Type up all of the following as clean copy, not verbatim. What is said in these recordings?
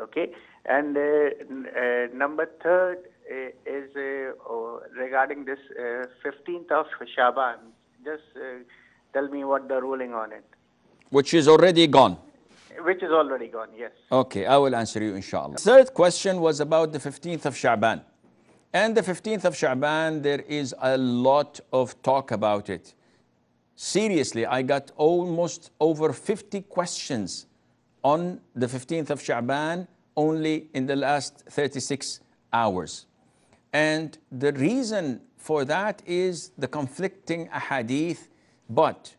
Okay, and number third is regarding this 15th of Sahbaan. Just tell me what the ruling on it. Which is already gone. Which is already gone, yes. Okay, I will answer you inshallah. Third question was about the 15th of Sahbaan. And the 15th of Sahbaan, there is a lot of talk about it. Seriously, I got almost over 50 questions on the 15th of Sahbaan only in the last 36 hours. And the reason for that is the conflicting ahadith. But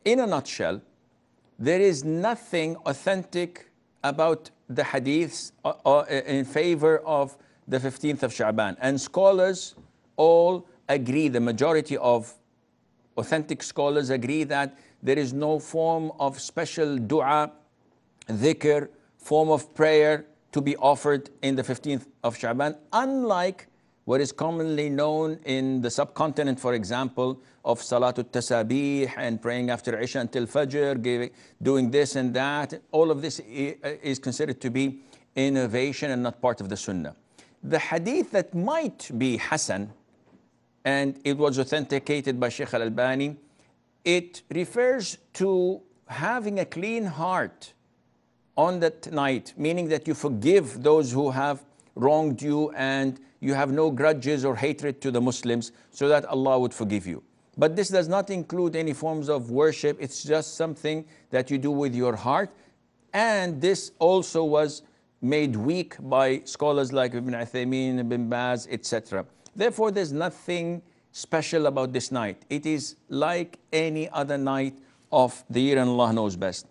in a nutshell, there is nothing authentic about the hadiths in favor of the 15th of Sahbaan. And scholars all agree, the majority of authentic scholars agree that there is no form of special dua, dhikr, form of prayer to be offered in the 15th of Sahbaan, unlike what is commonly known in the subcontinent, for example, of Salatul Tasabih and praying after Isha until Fajr, doing this and that. All of this is considered to be innovation and not part of the Sunnah. The hadith that might be Hasan, and it was authenticated by Shaykh Al-Albani, it refers to having a clean heart on that night, meaning that you forgive those who have wronged you and you have no grudges or hatred to the Muslims, so that Allah would forgive you. But this does not include any forms of worship. It's just something that you do with your heart. And this also was made weak by scholars like Ibn Uthaymeen, Ibn Baz, etc. Therefore, there's nothing special about this night. It is like any other night of the year, and Allah knows best.